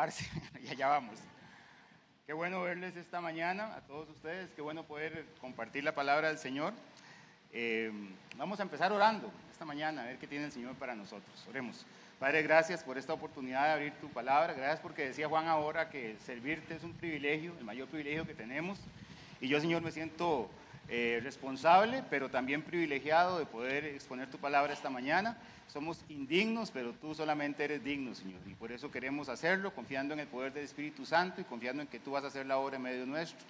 acabarse, ya vamos. Qué bueno verles esta mañana a todos ustedes, qué bueno poder compartir la palabra del Señor. Vamos a empezar orando esta mañana, a ver qué tiene el Señor para nosotros. Oremos. Padre, gracias por esta oportunidad de abrir tu palabra, gracias porque decía Juan ahora que servirte es un privilegio, el mayor privilegio que tenemos. Y yo, Señor, me siento responsable, pero también privilegiado de poder exponer tu palabra esta mañana. Somos indignos, pero tú solamente eres digno, Señor, y por eso queremos hacerlo, confiando en el poder del Espíritu Santo y confiando en que tú vas a hacer la obra en medio nuestro.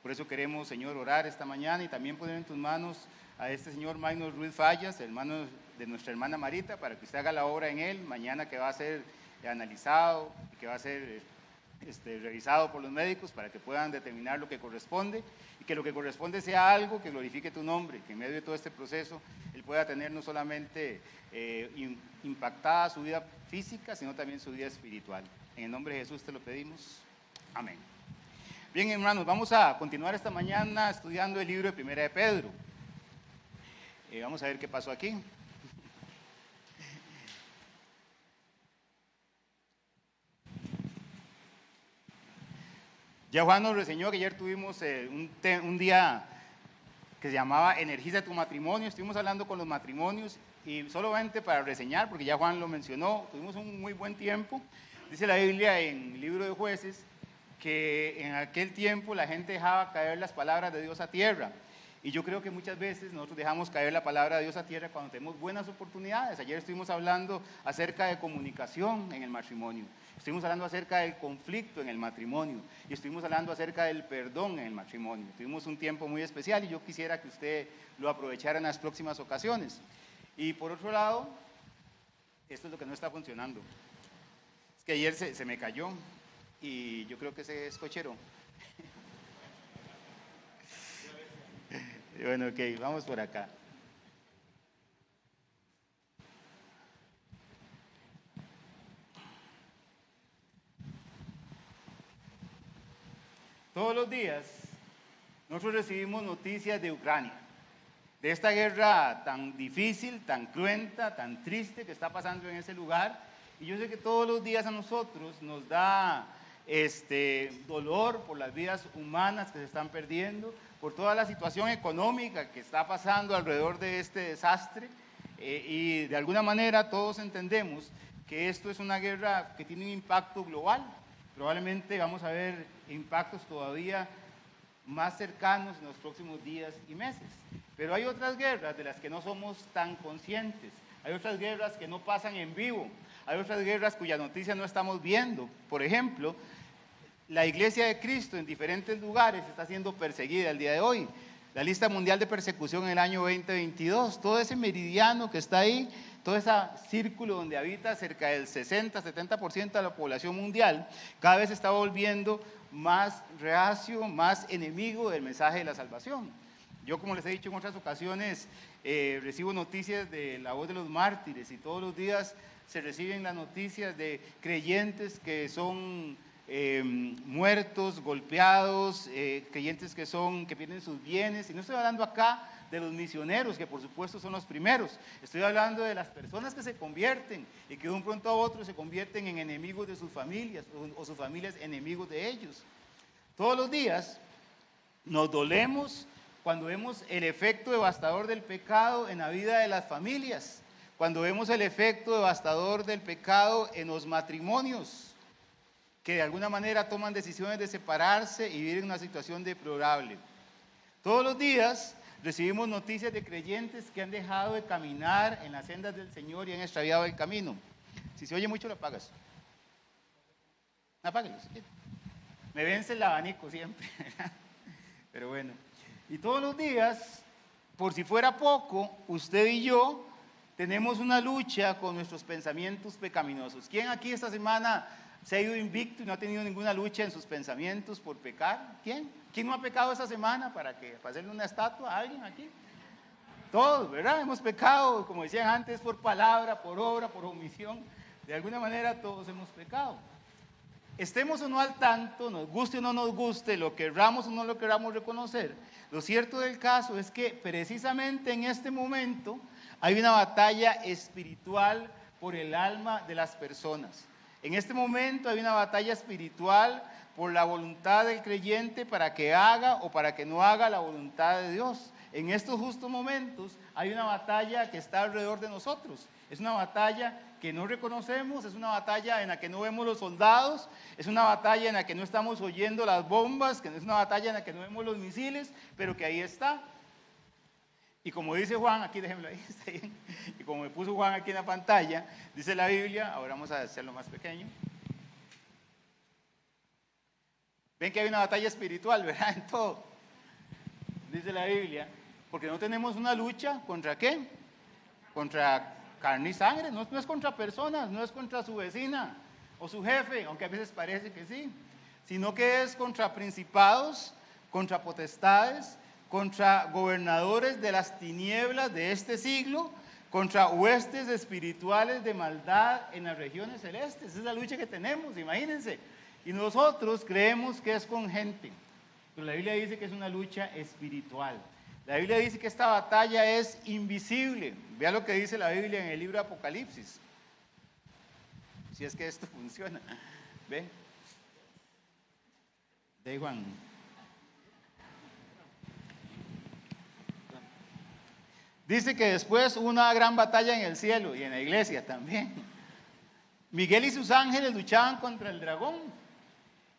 Por eso queremos, Señor, orar esta mañana y también poner en tus manos a este señor Magnus Ruiz Fallas, hermano de nuestra hermana Marita, para que usted haga la obra en él, mañana que va a ser analizado, que va a ser revisado por los médicos para que puedan determinar lo que corresponde y que lo que corresponde sea algo que glorifique tu nombre, que en medio de todo este proceso él pueda tener no solamente impactada su vida física, sino también su vida espiritual. En el nombre de Jesús te lo pedimos. Amén. Bien, hermanos, vamos a continuar esta mañana estudiando el libro de Primera de Pedro. Vamos a ver qué pasó aquí. Ya Juan nos reseñó que ayer tuvimos un día que se llamaba Energiza tu matrimonio. Estuvimos hablando con los matrimonios y solamente para reseñar, porque ya Juan lo mencionó, tuvimos un muy buen tiempo. Dice la Biblia en el libro de Jueces que en aquel tiempo la gente dejaba caer las palabras de Dios a tierra. Y yo creo que muchas veces nosotros dejamos caer la palabra de Dios a tierra cuando tenemos buenas oportunidades. Ayer estuvimos hablando acerca de comunicación en el matrimonio. Estuvimos hablando acerca del conflicto en el matrimonio y estuvimos hablando acerca del perdón en el matrimonio. Tuvimos un tiempo muy especial y yo quisiera que usted lo aprovechara en las próximas ocasiones. Y por otro lado, esto es lo que no está funcionando. Es que ayer se me cayó y yo creo que ese es cochero. Bueno, ok, vamos por acá. Todos los días nosotros recibimos noticias de Ucrania, de esta guerra tan difícil, tan cruenta, tan triste que está pasando en ese lugar. Y yo sé que todos los días a nosotros nos da dolor por las vidas humanas que se están perdiendo, por toda la situación económica que está pasando alrededor de este desastre. Y de alguna manera todos entendemos que esto es una guerra que tiene un impacto global. Probablemente vamos a ver impactos todavía más cercanos en los próximos días y meses. Pero hay otras guerras de las que no somos tan conscientes. Hay otras guerras que no pasan en vivo. Hay otras guerras cuya noticia no estamos viendo. Por ejemplo, la Iglesia de Cristo en diferentes lugares está siendo perseguida el día de hoy. La lista mundial de persecución en el año 2022, todo ese meridiano que está ahí, todo ese círculo donde habita cerca del 60-70% de la población mundial, cada vez se está volviendo más reacio, más enemigo del mensaje de la salvación. Yo, como les he dicho en otras ocasiones, recibo noticias de la voz de los mártires y todos los días se reciben las noticias de creyentes que son muertos, golpeados, creyentes que pierden sus bienes. Y no estoy hablando acá de los misioneros, que por supuesto son los primeros. Estoy hablando de las personas que se convierten y que de un pronto a otro se convierten en enemigos de sus familias o sus familias enemigos de ellos. Todos los días nos dolemos cuando vemos el efecto devastador del pecado en la vida de las familias, cuando vemos el efecto devastador del pecado en los matrimonios, que de alguna manera toman decisiones de separarse y vivir en una situación deplorable. Todos los días recibimos noticias de creyentes que han dejado de caminar en las sendas del Señor y han extraviado el camino. Si se oye mucho, lo apagas. Apáguelo. Me vence el abanico siempre. Pero bueno. Y todos los días, por si fuera poco, usted y yo tenemos una lucha con nuestros pensamientos pecaminosos. ¿Quién aquí esta semana se ha ido invicto y no ha tenido ninguna lucha en sus pensamientos por pecar? ¿Quién? ¿Quién no ha pecado esta semana para hacerle una estatua a alguien aquí? Todos, ¿verdad? Hemos pecado, como decían antes, por palabra, por obra, por omisión. De alguna manera todos hemos pecado. Estemos o no al tanto, nos guste o no nos guste, lo querramos o no lo queramos reconocer, lo cierto del caso es que precisamente en este momento hay una batalla espiritual por el alma de las personas. En este momento hay una batalla espiritual por la voluntad del creyente para que haga o para que no haga la voluntad de Dios. En estos justos momentos hay una batalla que está alrededor de nosotros. Es una batalla que no reconocemos, es una batalla en la que no vemos los soldados, es una batalla en la que no estamos oyendo las bombas, que es una batalla en la que no vemos los misiles, pero que ahí está. Y como dice Juan, aquí déjenlo ahí, está bien. Y como me puso Juan aquí en la pantalla, dice la Biblia, ahora vamos a hacerlo más pequeño. Ven que hay una batalla espiritual, ¿verdad? En todo. Dice la Biblia, porque no tenemos una lucha contra ¿qué? Contra carne y sangre, no es contra personas, no es contra su vecina o su jefe, aunque a veces parece que sí, sino que es contra principados, contra potestades, contra gobernadores de las tinieblas de este siglo, contra huestes espirituales de maldad en las regiones celestes. Esa es la lucha que tenemos, imagínense. Y nosotros creemos que es con gente, pero la Biblia dice que es una lucha espiritual. La Biblia dice que esta batalla es invisible. Vea lo que dice la Biblia en el libro de Apocalipsis. Si es que esto funciona. ¿Ve? De Juan. Dice que después hubo una gran batalla en el cielo y en la iglesia también. Miguel y sus ángeles luchaban contra el dragón.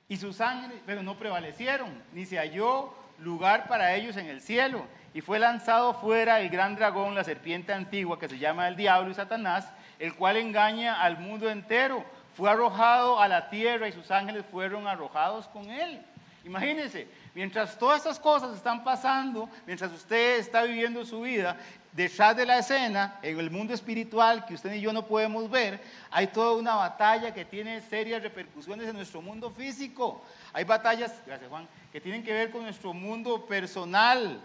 Y sus ángeles, pero no prevalecieron, ni se halló lugar para ellos en el cielo. Y fue lanzado fuera el gran dragón, la serpiente antigua, que se llama el diablo y Satanás, el cual engaña al mundo entero. Fue arrojado a la tierra y sus ángeles fueron arrojados con él. Imagínense, mientras todas estas cosas están pasando, mientras usted está viviendo su vida, detrás de la escena, en el mundo espiritual que usted y yo no podemos ver, hay toda una batalla que tiene serias repercusiones en nuestro mundo físico. Hay batallas, gracias Juan, que tienen que ver con nuestro mundo personal.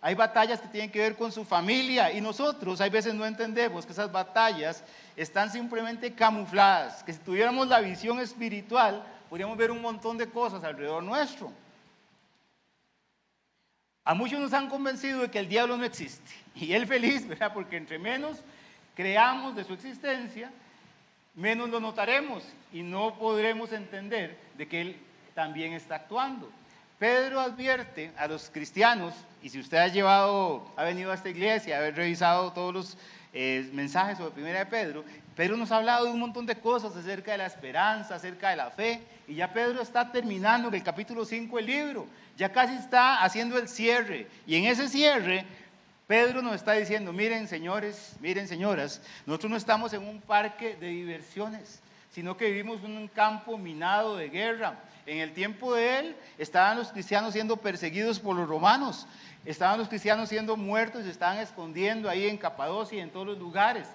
Hay batallas que tienen que ver con su familia y nosotros hay veces no entendemos que esas batallas están simplemente camufladas, que si tuviéramos la visión espiritual podríamos ver un montón de cosas alrededor nuestro. A muchos nos han convencido de que el diablo no existe y él feliz, ¿verdad? Porque entre menos creamos de su existencia, menos lo notaremos y no podremos entender de que él también está actuando. Pedro advierte a los cristianos, y si usted ha venido a esta iglesia, ha revisado todos los mensajes sobre Primera de Pedro, Pedro nos ha hablado de un montón de cosas acerca de la esperanza, acerca de la fe, y ya Pedro está terminando en el capítulo 5 el libro, ya casi está haciendo el cierre, y en ese cierre Pedro nos está diciendo, miren señores, miren señoras, nosotros no estamos en un parque de diversiones, sino que vivimos en un campo minado de guerra. En el tiempo de él estaban los cristianos siendo perseguidos por los romanos, estaban los cristianos siendo muertos y se estaban escondiendo ahí en Capadocia y en todos los lugares.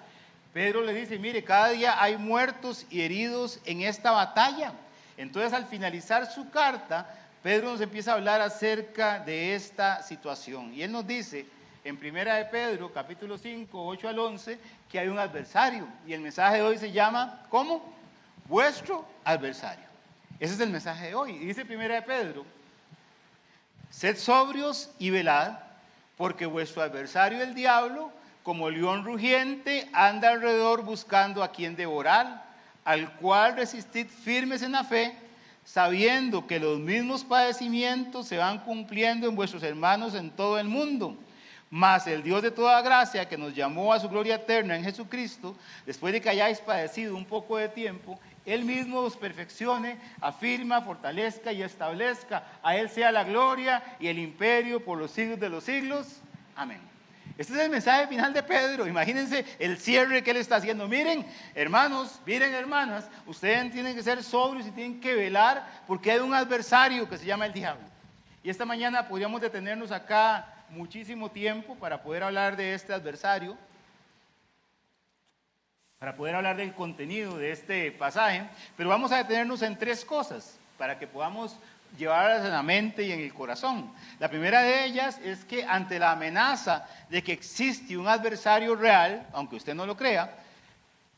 Pedro le dice, mire, cada día hay muertos y heridos en esta batalla. Entonces al finalizar su carta, Pedro nos empieza a hablar acerca de esta situación. Y él nos dice en Primera de Pedro, capítulo 5, 8 al 11, que hay un adversario. Y el mensaje de hoy se llama, ¿cómo? Vuestro adversario. Ese es el mensaje de hoy. Y dice Primera de Pedro, sed sobrios y velad, porque vuestro adversario el diablo, como león rugiente, anda alrededor buscando a quien devorar, al cual resistid firmes en la fe, sabiendo que los mismos padecimientos se van cumpliendo en vuestros hermanos en todo el mundo. Mas el Dios de toda gracia, que nos llamó a su gloria eterna en Jesucristo, después de que hayáis padecido un poco de tiempo, Él mismo os perfeccione, afirma, fortalezca y establezca. A Él sea la gloria y el imperio por los siglos de los siglos. Amén. Este es el mensaje final de Pedro. Imagínense el cierre que él está haciendo. Miren, hermanos, miren, hermanas, ustedes tienen que ser sobrios y tienen que velar porque hay un adversario que se llama el diablo. Y esta mañana podríamos detenernos acá muchísimo tiempo para poder hablar de este adversario, para poder hablar del contenido de este pasaje, pero vamos a detenernos en tres cosas para que podamos llevarlas en la mente y en el corazón. La primera de ellas es que ante la amenaza de que existe un adversario real, aunque usted no lo crea,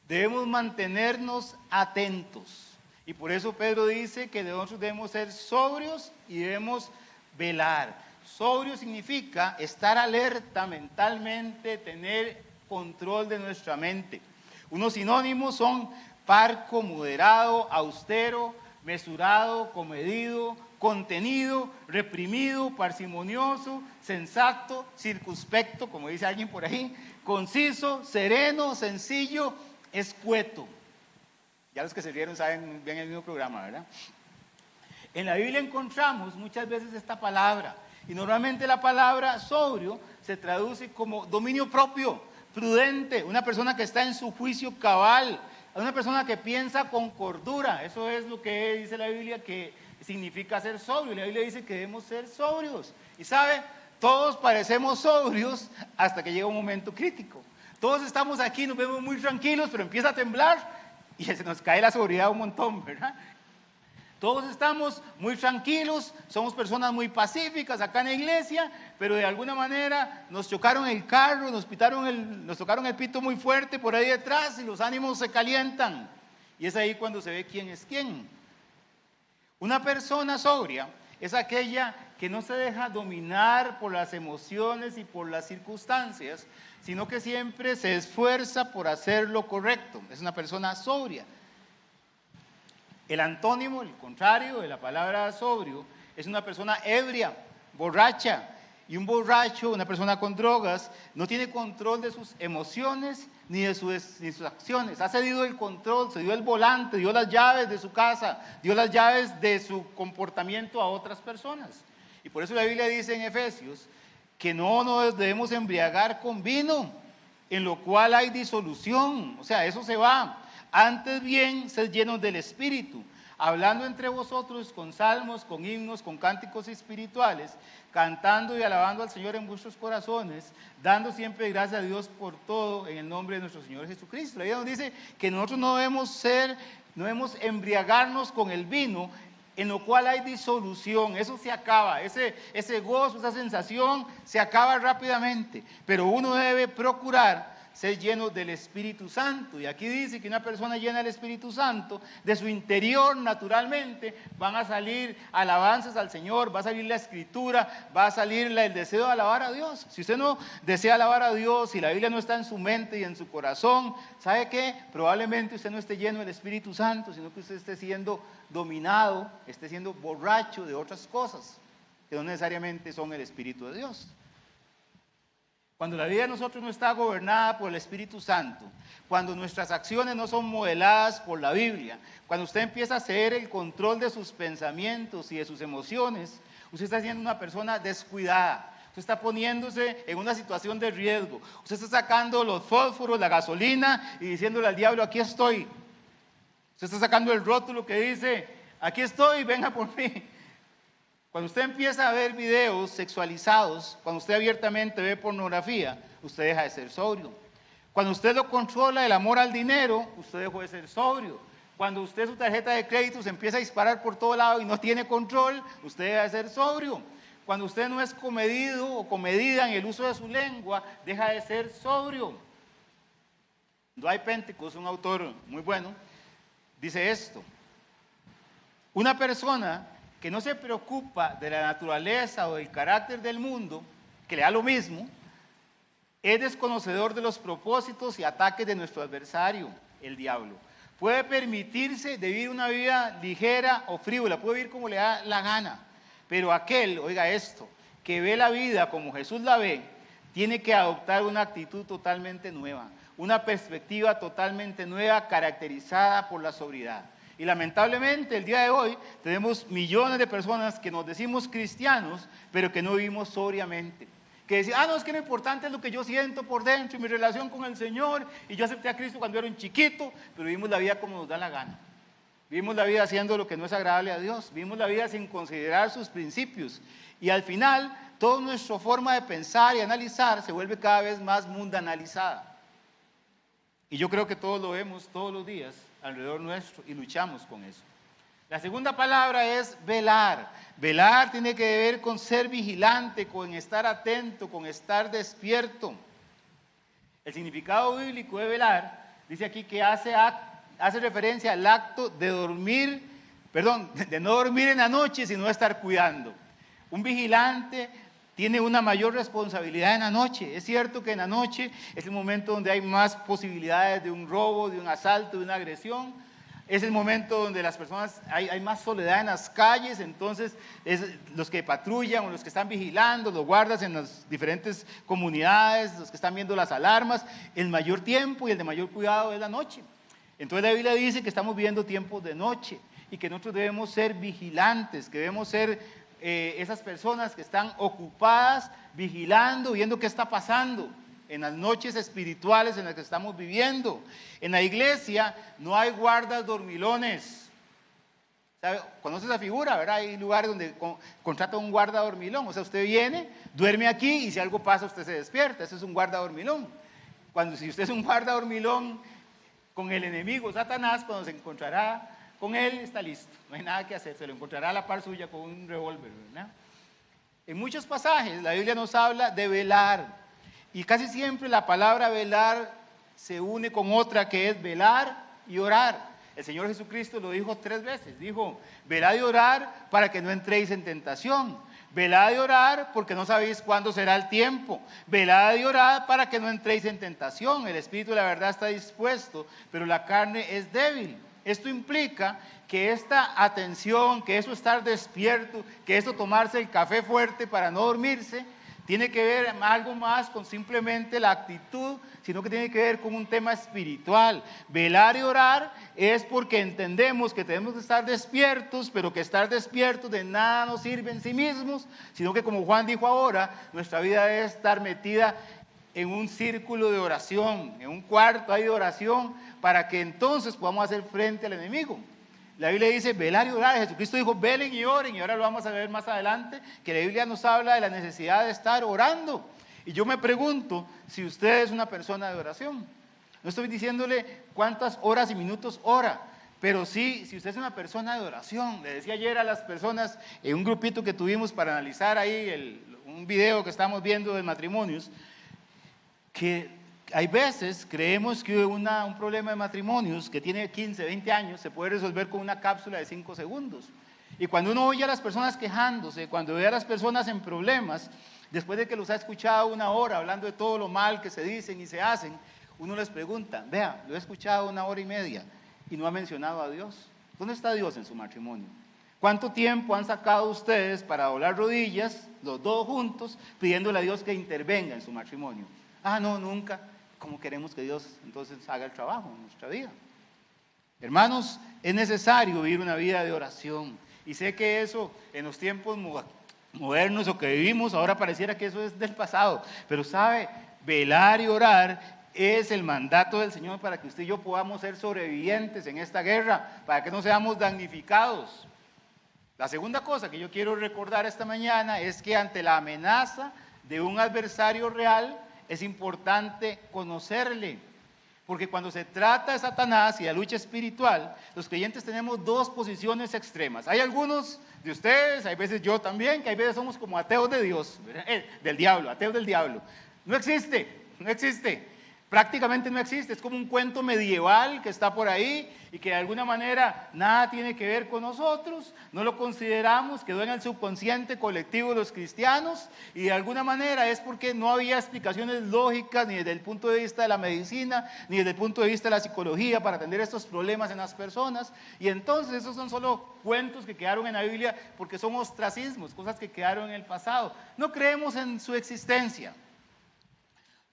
debemos mantenernos atentos. Y por eso Pedro dice que nosotros debemos ser sobrios y debemos velar. Sobrio significa estar alerta mentalmente, tener control de nuestra mente. Unos sinónimos son parco, moderado, austero, mesurado, comedido, contenido, reprimido, parsimonioso, sensato, circunspecto, como dice alguien por ahí, conciso, sereno, sencillo, escueto. Ya los que se rieron saben bien el mismo programa, ¿verdad? En la Biblia encontramos muchas veces esta palabra, y normalmente la palabra sobrio se traduce como dominio propio, prudente, una persona que está en su juicio cabal, una persona que piensa con cordura. Eso es lo que dice la Biblia que significa ser sobrio. La Biblia dice que debemos ser sobrios. Y sabe, todos parecemos sobrios hasta que llega un momento crítico. Todos estamos aquí, nos vemos muy tranquilos, pero empieza a temblar y se nos cae la sobriedad un montón, ¿verdad? Todos estamos muy tranquilos, somos personas muy pacíficas acá en la iglesia, pero de alguna manera nos chocaron el carro, nos tocaron el pito muy fuerte por ahí detrás y los ánimos se calientan. Y es ahí cuando se ve quién es quién. Una persona sobria es aquella que no se deja dominar por las emociones y por las circunstancias, sino que siempre se esfuerza por hacer lo correcto. Es una persona sobria. El antónimo, el contrario de la palabra sobrio, es una persona ebria, borracha. Y un borracho, una persona con drogas, no tiene control de sus emociones ni de sus acciones. Ha cedido el control, cedió el volante, dio las llaves de su casa, dio las llaves de su comportamiento a otras personas. Y por eso la Biblia dice en Efesios que no nos debemos embriagar con vino, en lo cual hay disolución. O sea, eso se va. Antes bien, sed llenos del Espíritu, hablando entre vosotros con salmos, con himnos, con cánticos espirituales, cantando y alabando al Señor en vuestros corazones, dando siempre gracias a Dios por todo en el nombre de nuestro Señor Jesucristo. La Biblia nos dice que nosotros no debemos embriagarnos con el vino, en lo cual hay disolución. Eso se acaba, ese gozo, esa sensación se acaba rápidamente, pero uno debe procurar ser lleno del Espíritu Santo. Y aquí dice que una persona llena del Espíritu Santo, de su interior naturalmente van a salir alabanzas al Señor, va a salir la escritura, va a salir el deseo de alabar a Dios. Si usted no desea alabar a Dios, si la Biblia no está en su mente y en su corazón, ¿sabe qué? Probablemente usted no esté lleno del Espíritu Santo, sino que usted esté siendo dominado, esté siendo borracho de otras cosas que no necesariamente son el Espíritu de Dios. Cuando la vida de nosotros no está gobernada por el Espíritu Santo, cuando nuestras acciones no son modeladas por la Biblia, cuando usted empieza a ceder el control de sus pensamientos y de sus emociones, usted está siendo una persona descuidada. Usted está poniéndose en una situación de riesgo. Usted está sacando los fósforos, la gasolina y diciéndole al diablo, aquí estoy. Usted está sacando el rótulo que dice, aquí estoy, venga por mí. Cuando usted empieza a ver videos sexualizados, cuando usted abiertamente ve pornografía, usted deja de ser sobrio. Cuando usted lo controla el amor al dinero, usted dejó de ser sobrio. Cuando usted su tarjeta de crédito se empieza a disparar por todo lado y no tiene control, usted deja de ser sobrio. Cuando usted no es comedido o comedida en el uso de su lengua, deja de ser sobrio. Dwight Pentecost, un autor muy bueno, dice esto: una persona que no se preocupa de la naturaleza o del carácter del mundo, que le da lo mismo, es desconocedor de los propósitos y ataques de nuestro adversario, el diablo. Puede permitirse de vivir una vida ligera o frívola, puede vivir como le da la gana, pero aquel, oiga esto, que ve la vida como Jesús la ve, tiene que adoptar una actitud totalmente nueva, una perspectiva totalmente nueva caracterizada por la sobriedad. Y lamentablemente el día de hoy tenemos millones de personas que nos decimos cristianos, pero que no vivimos sobriamente. Que decían, no, es que lo importante es lo que yo siento por dentro y mi relación con el Señor. Y yo acepté a Cristo cuando era un chiquito, pero vivimos la vida como nos da la gana. Vivimos la vida haciendo lo que no es agradable a Dios. Vivimos la vida sin considerar sus principios. Y al final, toda nuestra forma de pensar y analizar se vuelve cada vez más mundanalizada. Y yo creo que todos lo vemos todos los días alrededor nuestro y luchamos con eso. La segunda palabra es velar. Velar tiene que ver con ser vigilante, con estar atento, con estar despierto. El significado bíblico de velar dice aquí que hace referencia al acto de de no dormir en la noche, sino estar cuidando. Un vigilante tiene una mayor responsabilidad en la noche. Es cierto que en la noche es el momento donde hay más posibilidades de un robo, de un asalto, de una agresión. Es el momento donde las personas, hay más soledad en las calles, entonces los que patrullan o los que están vigilando, los guardas en las diferentes comunidades, los que están viendo las alarmas, el mayor tiempo y el de mayor cuidado es la noche. Entonces la Biblia dice que estamos viviendo tiempos de noche y que nosotros debemos ser vigilantes, que debemos ser esas personas que están ocupadas, vigilando, viendo qué está pasando en las noches espirituales en las que estamos viviendo. En la iglesia no hay guardas dormilones. ¿Conoce esa figura, verdad? Hay lugares donde contrata un guarda dormilón. O sea, usted viene, duerme aquí y si algo pasa usted se despierta. Ese es un guarda dormilón. Si usted es un guarda dormilón con el enemigo Satanás, cuando se encontrará con él, está listo. No hay nada que hacer. Se lo encontrará a la par suya con un revólver, ¿verdad? En muchos pasajes la Biblia nos habla de velar. Y casi siempre la palabra velar se une con otra que es velar y orar. El Señor Jesucristo lo dijo 3 veces. Dijo, velad y orar para que no entréis en tentación. Velad y orar porque no sabéis cuándo será el tiempo. Velad y orad para que no entréis en tentación. El espíritu de la verdad está dispuesto, pero la carne es débil. Esto implica que esta atención, que eso estar despierto, que esto tomarse el café fuerte para no dormirse, tiene que ver algo más con simplemente la actitud, sino que tiene que ver con un tema espiritual. Velar y orar es porque entendemos que tenemos que estar despiertos, pero que estar despiertos de nada nos sirve en sí mismos, sino que como Juan dijo ahora, nuestra vida debe estar metida en un círculo de oración, en un cuarto ahí de oración, para que entonces podamos hacer frente al enemigo. La Biblia dice velar y orar. Jesucristo dijo velen y oren, y ahora lo vamos a ver más adelante, que la Biblia nos habla de la necesidad de estar orando. Y yo me pregunto si usted es una persona de oración. No estoy diciéndole cuántas horas y minutos ora, pero sí, si usted es una persona de oración. Le decía ayer a las personas en un grupito que tuvimos para analizar ahí un video que estamos viendo de matrimonios, que hay veces creemos que un problema de matrimonios que tiene 15, 20 años se puede resolver con una cápsula de 5 segundos. Y cuando uno oye a las personas quejándose, cuando ve a las personas en problemas, después de que los ha escuchado 1 hora hablando de todo lo mal que se dicen y se hacen, uno les pregunta, vea, lo he escuchado 1 hora y media y no ha mencionado a Dios. ¿Dónde está Dios en su matrimonio? ¿Cuánto tiempo han sacado ustedes para doblar rodillas, los dos juntos, pidiéndole a Dios que intervenga en su matrimonio? Ah, no, nunca. ¿Cómo queremos que Dios entonces haga el trabajo en nuestra vida? Hermanos, es necesario vivir una vida de oración. Y sé que eso en los tiempos modernos o que vivimos, ahora pareciera que eso es del pasado. Pero sabe, velar y orar es el mandato del Señor para que usted y yo podamos ser sobrevivientes en esta guerra, para que no seamos damnificados. La segunda cosa que yo quiero recordar esta mañana es que ante la amenaza de un adversario real, es importante conocerle, porque cuando se trata de Satanás y la lucha espiritual, los creyentes tenemos 2 posiciones extremas. Hay algunos de ustedes, hay veces yo también, que hay veces somos como ateos de Dios, del diablo, ateos del diablo. No existe, prácticamente no existe, es como un cuento medieval que está por ahí y que de alguna manera nada tiene que ver con nosotros, no lo consideramos, quedó en el subconsciente colectivo de los cristianos y de alguna manera es porque no había explicaciones lógicas ni desde el punto de vista de la medicina, ni desde el punto de vista de la psicología para atender estos problemas en las personas, y entonces esos son solo cuentos que quedaron en la Biblia porque son ostracismos, cosas que quedaron en el pasado. No creemos en su existencia.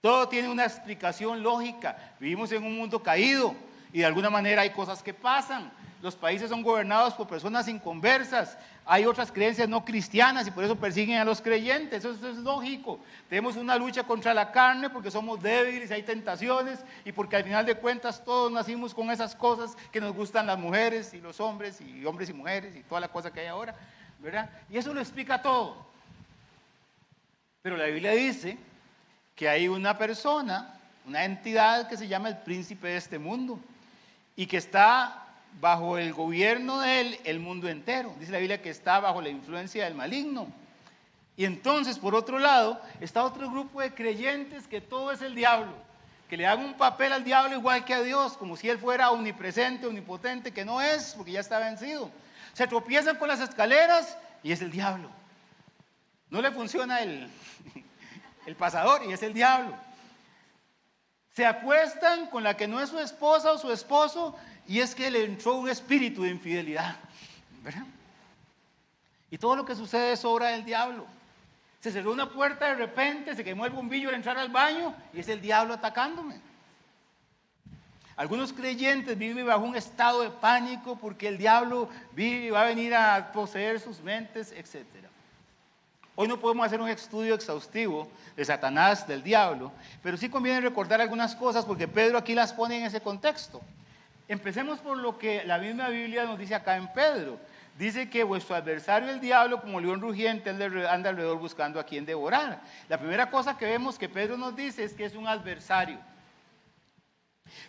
Todo tiene una explicación lógica. Vivimos en un mundo caído y de alguna manera hay cosas que pasan. Los países son gobernados por personas inconversas. Hay otras creencias no cristianas y por eso persiguen a los creyentes. Eso es lógico. Tenemos una lucha contra la carne porque somos débiles, hay tentaciones y porque al final de cuentas todos nacimos con esas cosas que nos gustan las mujeres y los hombres y mujeres y toda la cosa que hay ahora, ¿verdad? Y eso lo explica todo. Pero la Biblia dice que hay una persona, una entidad que se llama el príncipe de este mundo y que está bajo el gobierno de él el mundo entero. Dice la Biblia que está bajo la influencia del maligno. Y entonces, por otro lado, está otro grupo de creyentes que todo es el diablo, que le dan un papel al diablo igual que a Dios, como si él fuera omnipresente, omnipotente, que no es, porque ya está vencido. Se tropiezan con las escaleras y es el diablo. No le funciona el pasador y es el diablo. Se acuestan con la que no es su esposa o su esposo y es que le entró un espíritu de infidelidad, ¿verdad? Y todo lo que sucede es obra del diablo. Se cerró una puerta de repente, se quemó el bombillo al entrar al baño y es el diablo atacándome. Algunos creyentes viven bajo un estado de pánico porque el diablo vive y va a venir a poseer sus mentes, etc. Hoy no podemos hacer un estudio exhaustivo de Satanás, del diablo, pero sí conviene recordar algunas cosas porque Pedro aquí las pone en ese contexto. Empecemos por lo que la misma Biblia nos dice acá en Pedro. Dice que vuestro adversario el diablo, como león rugiente, anda alrededor buscando a quien devorar. La primera cosa que vemos que Pedro nos dice es que es un adversario.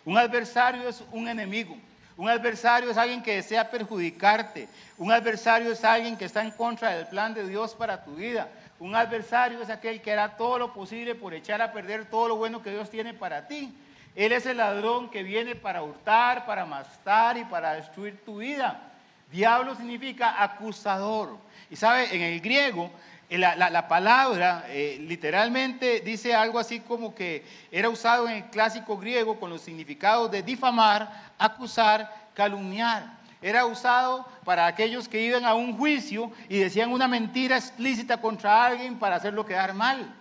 Un adversario es un enemigo. Un adversario es alguien que desea perjudicarte. Un adversario es alguien que está en contra del plan de Dios para tu vida. Un adversario es aquel que hará todo lo posible por echar a perder todo lo bueno que Dios tiene para ti. Él es el ladrón que viene para hurtar, para matar y para destruir tu vida. Diablo significa acusador. Y sabe, en el griego, la palabra literalmente dice algo así como que era usado en el clásico griego con los significados de difamar, acusar, calumniar. Era usado para aquellos que iban a un juicio y decían una mentira explícita contra alguien para hacerlo quedar mal.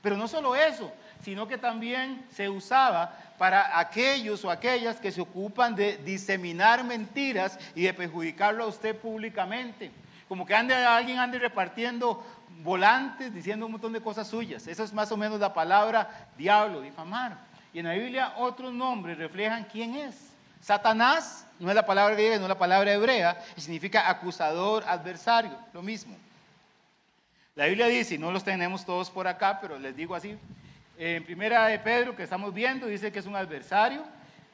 Pero no solo eso, sino que también se usaba para aquellos o aquellas que se ocupan de diseminar mentiras y de perjudicarlo a usted públicamente. Como que alguien ande repartiendo volantes diciendo un montón de cosas suyas. Eso es más o menos la palabra diablo, difamar. Y en la Biblia otros nombres reflejan quién es. Satanás no es la palabra griega, no es la palabra hebrea, y significa acusador, adversario, lo mismo. La Biblia dice, y no los tenemos todos por acá, pero les digo así, en primera de Pedro que estamos viendo, dice que es un adversario.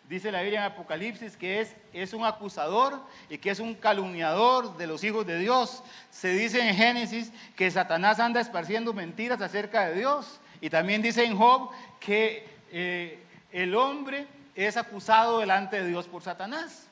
Dice la Biblia en Apocalipsis que es un acusador y que es un calumniador de los hijos de Dios. Se dice en Génesis que Satanás anda esparciendo mentiras acerca de Dios. Y también dice en Job que el hombre es acusado delante de Dios por Satanás.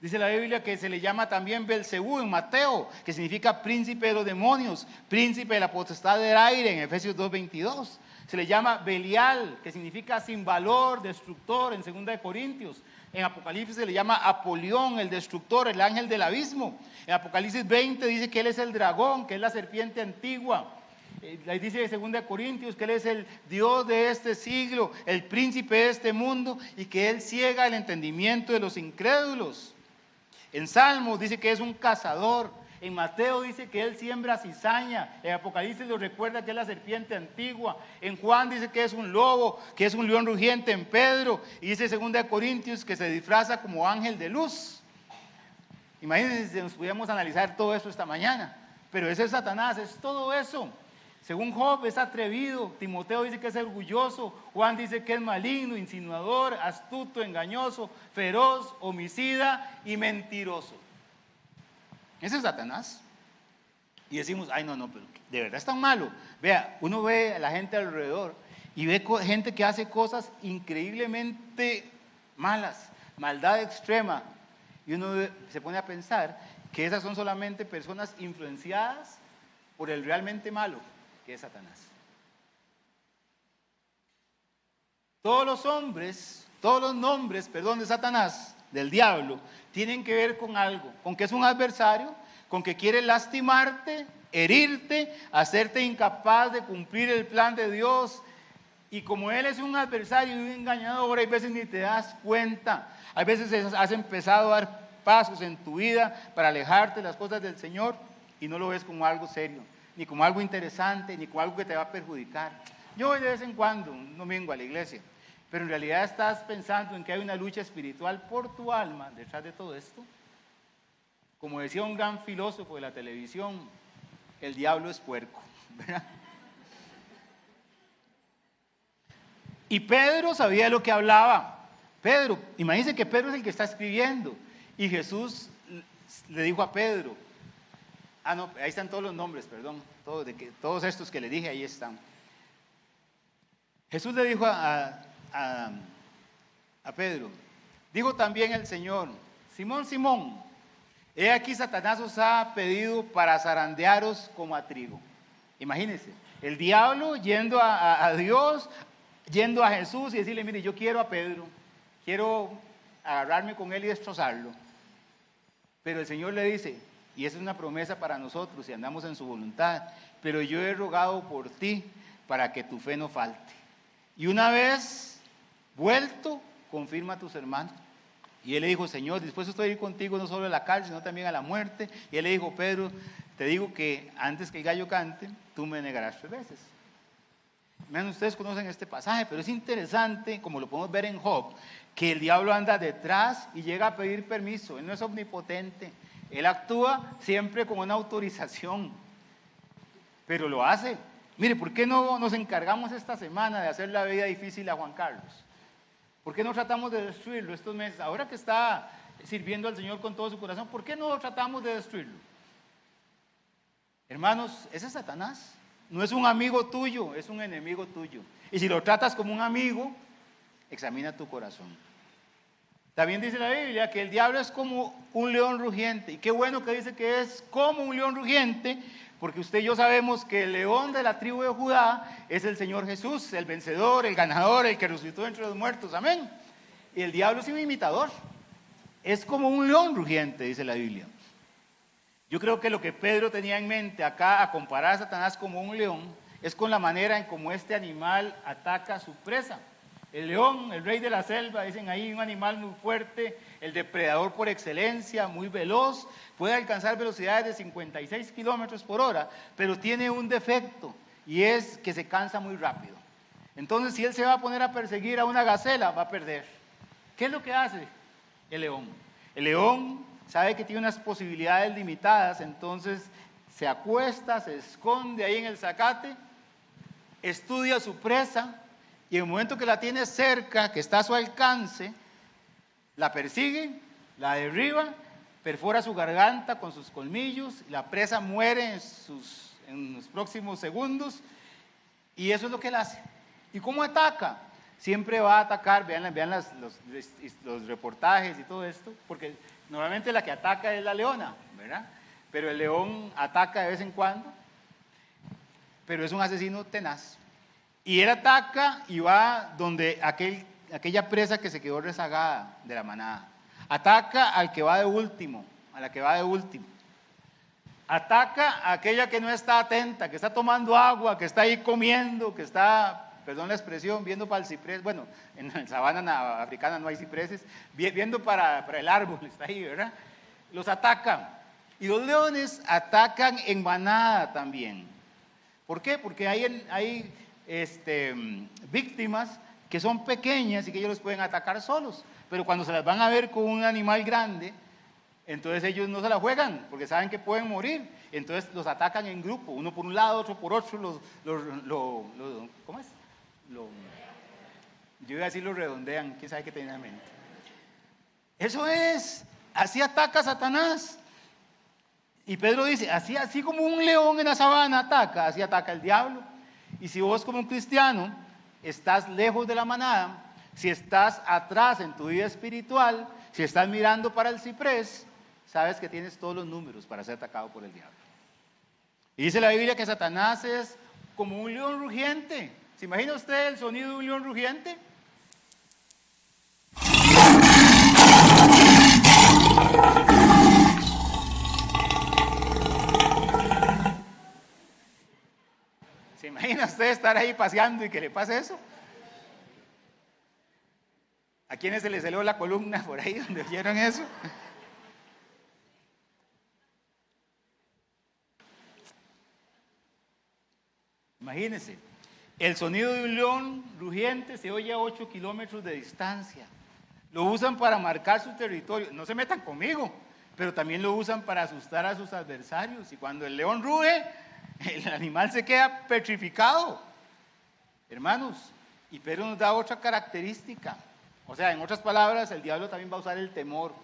Dice la Biblia que se le llama también Belcebú en Mateo, que significa príncipe de los demonios, príncipe de la potestad del aire en Efesios 2:22. Se le llama Belial, que significa sin valor, destructor, en 2 Corintios. En Apocalipsis se le llama Apolión, el destructor, el ángel del abismo. En Apocalipsis 20 dice que él es el dragón, que es la serpiente antigua. Dice en 2 Corintios que él es el Dios de este siglo, el príncipe de este mundo, y que él ciega el entendimiento de los incrédulos. En Salmos dice que es un cazador. En Mateo dice que él siembra cizaña. En Apocalipsis lo recuerda que es la serpiente antigua. En Juan dice que es un lobo, que es un león rugiente en Pedro. Y dice en 2 Corintios que se disfraza como ángel de luz. Imagínense si nos pudiéramos analizar todo eso esta mañana. Pero ese es Satanás, es todo eso. Según Job es atrevido, Timoteo dice que es orgulloso, Juan dice que es maligno, insinuador, astuto, engañoso, feroz, homicida y mentiroso. Ese es Satanás. Y decimos, ay no, pero de verdad es tan malo. Vea, uno ve a la gente alrededor y ve gente que hace cosas increíblemente malas, maldad extrema. Y uno se pone a pensar que esas son solamente personas influenciadas por el realmente malo, que es Satanás. Todos los nombres de Satanás, del diablo, tienen que ver con algo, con que es un adversario, con que quiere lastimarte, herirte, hacerte incapaz de cumplir el plan de Dios. Y como él es un adversario y un engañador, hay veces ni te das cuenta. Hay veces has empezado a dar pasos en tu vida para alejarte de las cosas del Señor y no lo ves como algo serio, ni como algo interesante, ni como algo que te va a perjudicar. Yo voy de vez en cuando, un domingo a la iglesia, pero en realidad estás pensando en que hay una lucha espiritual por tu alma detrás de todo esto. Como decía un gran filósofo de la televisión, el diablo es puerco, ¿verdad? Y Pedro sabía de lo que hablaba. Pedro, imagínense que Pedro es el que está escribiendo. Y Jesús le dijo a Pedro, no, ahí están todos los nombres, perdón, todos estos que le dije, ahí están. Jesús le dijo a Pedro, dijo también el Señor, Simón, Simón, he aquí Satanás os ha pedido para zarandearos como a trigo. Imagínense, el diablo yendo a Dios, yendo a Jesús y decirle, mire, yo quiero a Pedro, quiero agarrarme con él y destrozarlo. Pero el Señor le dice, y esa es una promesa para nosotros si andamos en su voluntad, pero yo he rogado por ti para que tu fe no falte. Y una vez vuelto, confirma a tus hermanos. Y él le dijo, Señor, dispuesto estoy a ir contigo no solo a la cárcel, sino también a la muerte. Y él le dijo, Pedro, te digo que antes que el gallo cante, tú me negarás 3 veces. Ustedes conocen este pasaje, pero es interesante, como lo podemos ver en Job, que el diablo anda detrás y llega a pedir permiso. Él no es omnipotente, él actúa siempre con una autorización, pero lo hace. Mire, ¿por qué no nos encargamos esta semana de hacer la vida difícil a Juan Carlos? ¿Por qué no tratamos de destruirlo estos meses? Ahora que está sirviendo al Señor con todo su corazón, ¿por qué no tratamos de destruirlo? Hermanos, ese es Satanás. No es un amigo tuyo, es un enemigo tuyo. Y si lo tratas como un amigo, examina tu corazón. También dice la Biblia que el diablo es como un león rugiente. Y qué bueno que dice que es como un león rugiente, porque usted y yo sabemos que el león de la tribu de Judá es el Señor Jesús, el vencedor, el ganador, el que resucitó entre los muertos. Amén. Y el diablo es un imitador. Es como un león rugiente, dice la Biblia. Yo creo que lo que Pedro tenía en mente acá, a comparar a Satanás como un león, es con la manera en cómo este animal ataca a su presa. El león, el rey de la selva, dicen ahí, un animal muy fuerte, el depredador por excelencia, muy veloz, puede alcanzar velocidades de 56 kilómetros por hora, pero tiene un defecto, y es que se cansa muy rápido. Entonces, si él se va a poner a perseguir a una gacela, va a perder. ¿Qué es lo que hace el león? El león sabe que tiene unas posibilidades limitadas, entonces se acuesta, se esconde ahí en el zacate, estudia su presa, y en el momento que la tiene cerca, que está a su alcance, la persigue, la derriba, perfora su garganta con sus colmillos, la presa muere en los próximos segundos, y eso es lo que él hace. ¿Y cómo ataca? Siempre va a atacar, vean los reportajes y todo esto, porque normalmente la que ataca es la leona, ¿verdad? Pero el león ataca de vez en cuando, pero es un asesino tenaz. Y él ataca y va donde aquella presa que se quedó rezagada de la manada. Ataca al que va de último, a la que va de último. Ataca a aquella que no está atenta, que está tomando agua, que está ahí comiendo, que está, perdón la expresión, viendo para el ciprés. Bueno, en la sabana africana no hay cipreses, viendo para el árbol, está ahí, ¿verdad? Los atacan. Y los leones atacan en manada también. ¿Por qué? Porque hay víctimas que son pequeñas y que ellos los pueden atacar solos, pero cuando se las van a ver con un animal grande, entonces ellos no se la juegan porque saben que pueden morir, entonces los atacan en grupo, uno por un lado, otro por otro, ¿cómo es? Yo iba a decir los redondean, quién sabe qué tenía en mente. Eso es, así ataca Satanás. Y Pedro dice, así como un león en la sabana ataca, así ataca el diablo. Y si vos como un cristiano estás lejos de la manada, si estás atrás en tu vida espiritual, si estás mirando para el ciprés, sabes que tienes todos los números para ser atacado por el diablo. Y dice la Biblia que Satanás es como un león rugiente. ¿Se imagina usted el sonido de un león rugiente? ¿Se imagina usted estar ahí paseando y que le pase eso? ¿A quiénes se les heló la columna por ahí donde oyeron eso? Imagínense, el sonido de un león rugiente se oye a 8 kilómetros de distancia. Lo usan para marcar su territorio. No se metan conmigo, pero también lo usan para asustar a sus adversarios. Y cuando el león ruge, el animal se queda petrificado. Hermanos, y Pedro nos da otra característica. O sea, en otras palabras, el diablo también va a usar el temor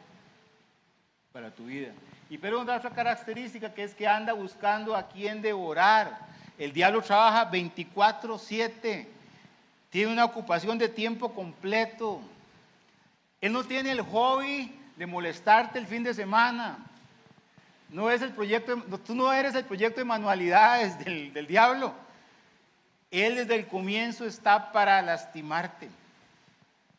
para tu vida. Y Pedro nos da otra característica, que es que anda buscando a quien devorar. El diablo trabaja 24/7. Tiene una ocupación de tiempo completo. Él no tiene el hobby de molestarte el fin de semana. Tú no eres el proyecto de manualidades del diablo. Él desde el comienzo está para lastimarte.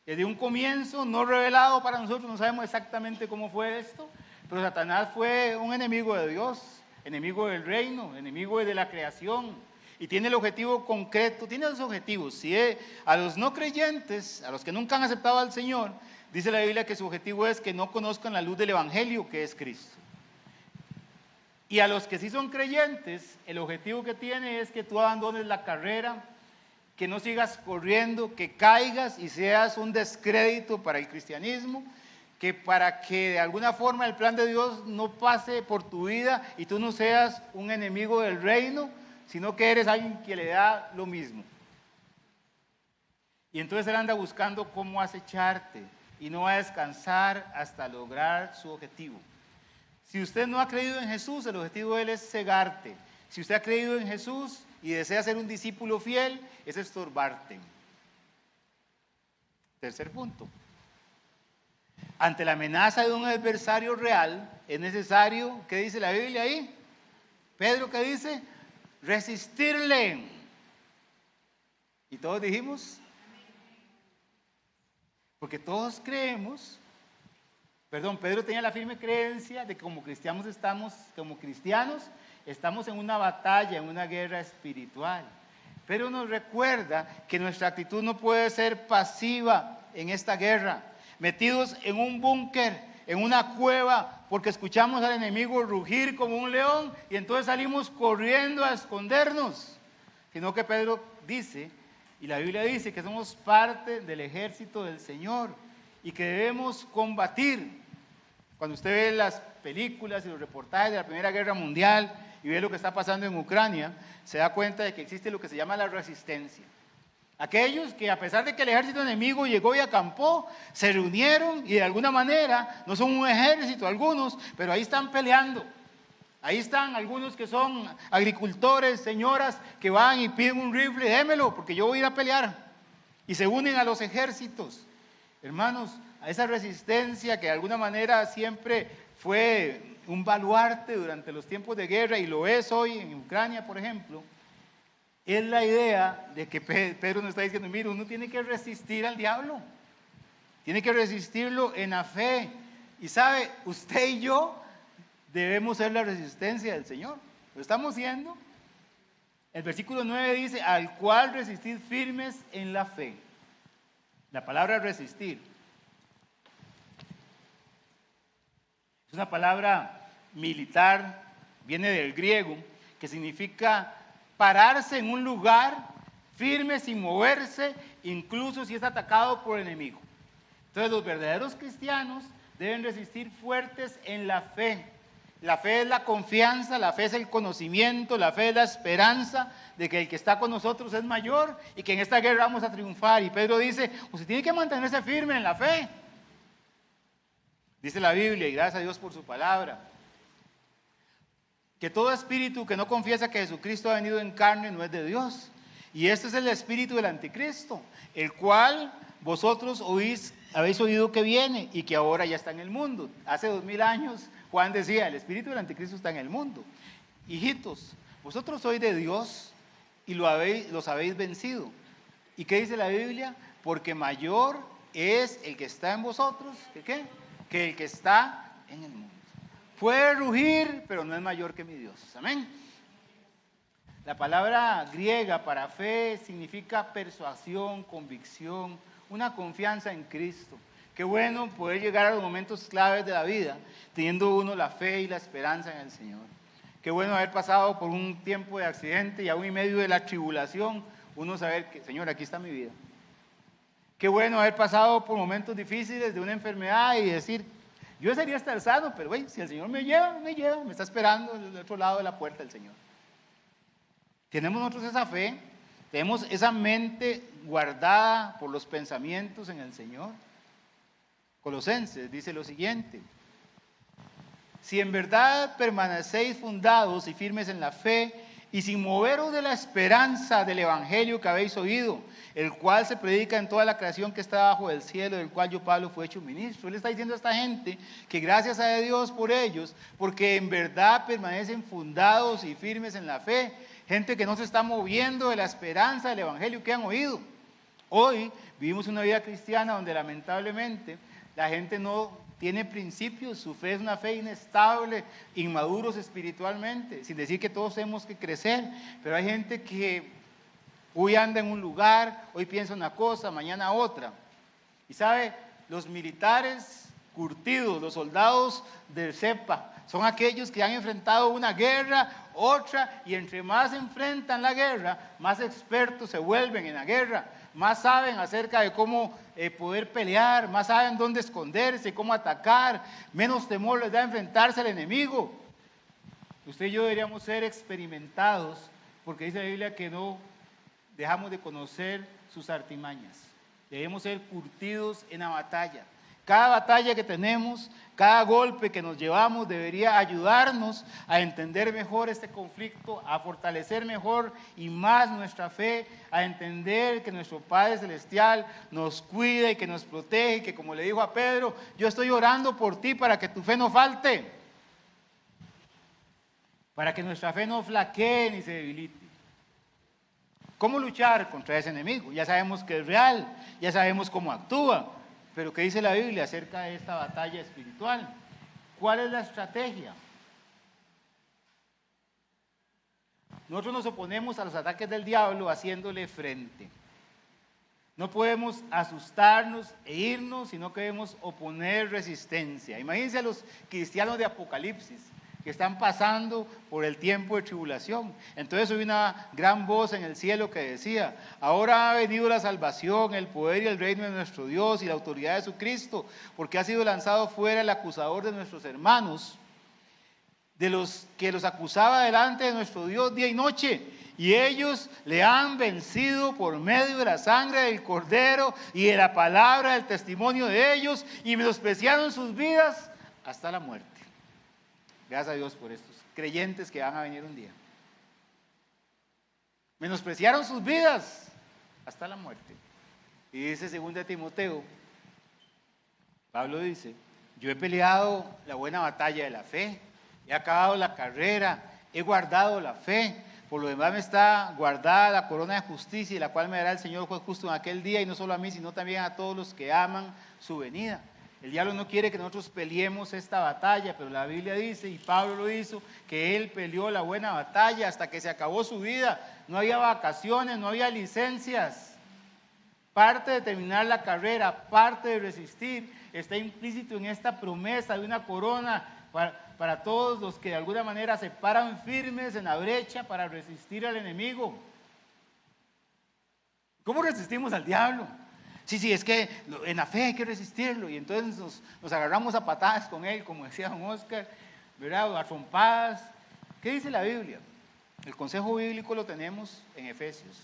Desde un comienzo no revelado para nosotros, no sabemos exactamente cómo fue esto, pero Satanás fue un enemigo de Dios, enemigo del reino, enemigo de la creación, y tiene el objetivo concreto, tiene dos objetivos. Si a los no creyentes, a los que nunca han aceptado al Señor, dice la Biblia que su objetivo es que no conozcan la luz del Evangelio, que es Cristo. Y a los que sí son creyentes, el objetivo que tiene es que tú abandones la carrera, que no sigas corriendo, que caigas y seas un descrédito para el cristianismo, que para que de alguna forma el plan de Dios no pase por tu vida y tú no seas un enemigo del reino, sino que eres alguien que le da lo mismo. Y entonces él anda buscando cómo acecharte y no va a descansar hasta lograr su objetivo. Si usted no ha creído en Jesús, el objetivo de él es cegarte. Si usted ha creído en Jesús y desea ser un discípulo fiel, es estorbarte. Tercer punto. Ante la amenaza de un adversario real, es necesario, ¿qué dice la Biblia ahí? Pedro, ¿qué dice? Resistirle. Y todos dijimos, porque todos creemos, Pedro tenía la firme creencia de que como cristianos estamos en una batalla, en una guerra espiritual. Pero nos recuerda que nuestra actitud no puede ser pasiva en esta guerra, metidos en un búnker, en una cueva, porque escuchamos al enemigo rugir como un león y entonces salimos corriendo a escondernos. Sino que Pedro dice, y la Biblia dice, que somos parte del ejército del Señor y que debemos combatir. Cuando usted ve las películas y los reportajes de la Primera Guerra Mundial y ve lo que está pasando en Ucrania, se da cuenta de que existe lo que se llama la resistencia. Aquellos que a pesar de que el ejército enemigo llegó y acampó, se reunieron y de alguna manera, no son un ejército algunos, pero ahí están peleando. Ahí están algunos que son agricultores, señoras, que van y piden un rifle, démelo, porque yo voy a ir a pelear. Y se unen a los ejércitos. Hermanos, a esa resistencia que de alguna manera siempre fue un baluarte durante los tiempos de guerra y lo es hoy en Ucrania, por ejemplo, es la idea de que Pedro nos está diciendo, mire, uno tiene que resistir al diablo, tiene que resistirlo en la fe. Y sabe, usted y yo debemos ser la resistencia del Señor. Lo estamos siendo. El versículo 9 dice, al cual resistid firmes en la fe. La palabra resistir es una palabra militar, viene del griego, que significa pararse en un lugar firme sin moverse, incluso si es atacado por el enemigo. Entonces los verdaderos cristianos deben resistir fuertes en la fe. La fe es la confianza, la fe es el conocimiento, la fe es la esperanza de que el que está con nosotros es mayor y que en esta guerra vamos a triunfar. Y Pedro dice, usted tiene que mantenerse firme en la fe. Dice la Biblia, y gracias a Dios por su palabra, que todo espíritu que no confiesa que Jesucristo ha venido en carne no es de Dios. Y este es el espíritu del anticristo, el cual vosotros habéis oído que viene y que ahora ya está en el mundo. Hace 2000 años Juan decía, el espíritu del anticristo está en el mundo. Hijitos, vosotros sois de Dios y los habéis vencido. ¿Y qué dice la Biblia? Porque mayor es el que está en vosotros, ¿qué? Que el que está en el mundo. Puede rugir, pero no es mayor que mi Dios. Amén. La palabra griega para fe significa persuasión, convicción, una confianza en Cristo. Qué bueno poder llegar a los momentos claves de la vida teniendo uno la fe y la esperanza en el Señor. Qué bueno haber pasado por un tiempo de accidente y aún en medio de la tribulación, uno saber que, Señor, aquí está mi vida. Qué bueno haber pasado por momentos difíciles de una enfermedad y decir, yo desearía estar sano, pero si el Señor me lleva, me está esperando del otro lado de la puerta el Señor. Tenemos nosotros esa fe, tenemos esa mente guardada por los pensamientos en el Señor. Colosenses dice lo siguiente, si en verdad permanecéis fundados y firmes en la fe, y sin moveros de la esperanza del evangelio que habéis oído, el cual se predica en toda la creación que está bajo del cielo, del cual yo, Pablo, fui hecho ministro. Él está diciendo a esta gente que gracias a Dios por ellos, porque en verdad permanecen fundados y firmes en la fe, gente que no se está moviendo de la esperanza del evangelio que han oído. Hoy vivimos una vida cristiana donde lamentablemente la gente no tiene principios, su fe es una fe inestable, inmaduros espiritualmente, sin decir que todos tenemos que crecer, pero hay gente que hoy anda en un lugar, hoy piensa una cosa, mañana otra. Y sabe, los militares curtidos, los soldados del cepa, son aquellos que han enfrentado una guerra, otra, y entre más enfrentan la guerra, más expertos se vuelven en la guerra, más saben acerca de cómo poder pelear, más saben dónde esconderse, cómo atacar, menos temor les da enfrentarse al enemigo. Usted y yo deberíamos ser experimentados, porque dice la Biblia que no dejamos de conocer sus artimañas. Debemos ser curtidos en la batalla. Cada batalla que tenemos, cada golpe que nos llevamos debería ayudarnos a entender mejor este conflicto, a fortalecer mejor y más nuestra fe, a entender que nuestro Padre Celestial nos cuida y que nos protege, y que como le dijo a Pedro, yo estoy orando por ti para que tu fe no falte, para que nuestra fe no flaquee ni se debilite. ¿Cómo luchar contra ese enemigo? Ya sabemos que es real, ya sabemos cómo actúa. Pero ¿qué dice la Biblia acerca de esta batalla espiritual? ¿Cuál es la estrategia? Nosotros nos oponemos a los ataques del diablo haciéndole frente. No podemos asustarnos e irnos, sino que debemos oponer resistencia. Imagínense a los cristianos de Apocalipsis que están pasando por el tiempo de tribulación. Entonces oí una gran voz en el cielo que decía: ahora ha venido la salvación, el poder y el reino de nuestro Dios y la autoridad de su Cristo, porque ha sido lanzado fuera el acusador de nuestros hermanos, de los que los acusaba delante de nuestro Dios día y noche, y ellos le han vencido por medio de la sangre del Cordero y de la palabra del testimonio de ellos, y menospreciaron sus vidas hasta la muerte. Gracias a Dios por estos creyentes que van a venir un día. Menospreciaron sus vidas hasta la muerte. Y dice 2 Timoteo, Pablo dice: yo he peleado la buena batalla de la fe, he acabado la carrera, he guardado la fe, por lo demás me está guardada la corona de justicia, la cual me dará el Señor juez justo en aquel día, y no solo a mí, sino también a todos los que aman su venida. El diablo no quiere que nosotros peleemos esta batalla, pero la Biblia dice, y Pablo lo hizo, que él peleó la buena batalla hasta que se acabó su vida. No había vacaciones, no había licencias. Parte de terminar la carrera, parte de resistir, está implícito en esta promesa de una corona para todos los que de alguna manera se paran firmes en la brecha para resistir al enemigo. ¿Cómo resistimos al diablo? Sí, es que en la fe hay que resistirlo, y entonces nos agarramos a patadas con él, como decía don Oscar, ¿verdad? A trompadas. ¿Qué dice la Biblia? El consejo bíblico lo tenemos en Efesios.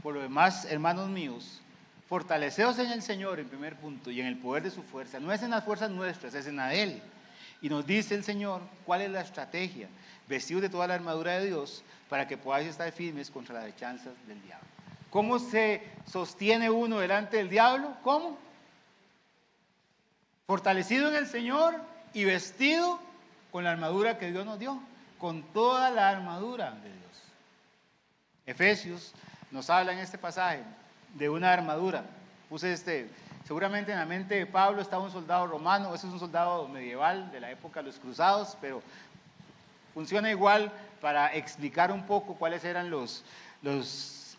Por lo demás, hermanos míos, fortaleceos en el Señor, en primer punto, y en el poder de su fuerza. No es en las fuerzas nuestras, es en la de Él. Y nos dice el Señor cuál es la estrategia: vestidos de toda la armadura de Dios para que podáis estar firmes contra las acechanzas del diablo. ¿Cómo se sostiene uno delante del diablo? ¿Cómo? Fortalecido en el Señor y vestido con la armadura que Dios nos dio, con toda la armadura de Dios. Efesios nos habla en este pasaje de una armadura. Seguramente en la mente de Pablo estaba un soldado romano, ese es un soldado medieval de la época de los cruzados, pero funciona igual para explicar un poco cuáles eran los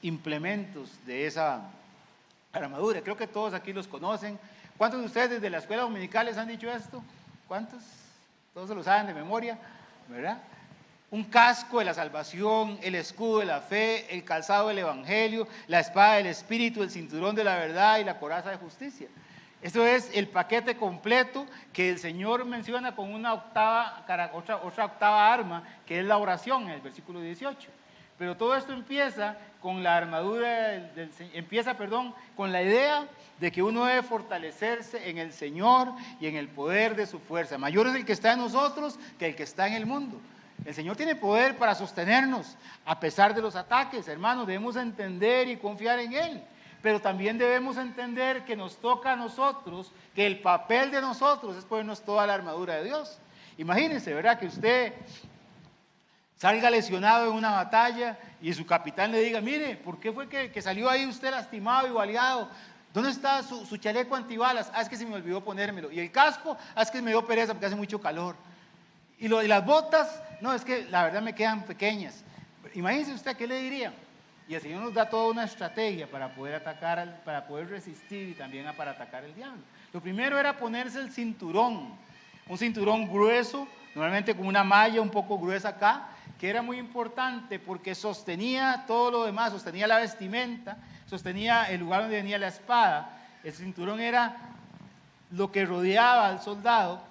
implementos de esa armadura. Creo que todos aquí los conocen. ¿Cuántos de ustedes desde la escuela dominical les han dicho esto? ¿Cuántos? Todos se lo saben de memoria, ¿verdad? Un casco de la salvación, el escudo de la fe, el calzado del evangelio, la espada del espíritu, el cinturón de la verdad y la coraza de justicia. Esto es el paquete completo que el Señor menciona con otra octava arma, que es la oración, en el versículo 18. Pero todo esto empieza con la armadura, con la idea de que uno debe fortalecerse en el Señor y en el poder de su fuerza. Mayor es el que está en nosotros que el que está en el mundo. El Señor tiene poder para sostenernos a pesar de los ataques. Hermanos, debemos entender y confiar en Él. Pero también debemos entender que nos toca a nosotros, que el papel de nosotros es ponernos toda la armadura de Dios. Imagínense, ¿verdad? Que usted salga lesionado en una batalla y su capitán le diga, mire, ¿por qué fue que salió ahí usted lastimado y baleado? ¿Dónde está su chaleco antibalas? Es que se me olvidó ponérmelo. Y el casco, es que me dio pereza porque hace mucho calor. Y las botas, no, es que la verdad me quedan pequeñas. Imagínese usted, ¿qué le diría? Y el Señor nos da toda una estrategia para poder atacar, para poder resistir y también para atacar al diablo. Lo primero era ponerse el cinturón, un cinturón grueso, normalmente con una malla un poco gruesa acá, que era muy importante porque sostenía todo lo demás, sostenía la vestimenta, sostenía el lugar donde venía la espada. El cinturón era lo que rodeaba al soldado.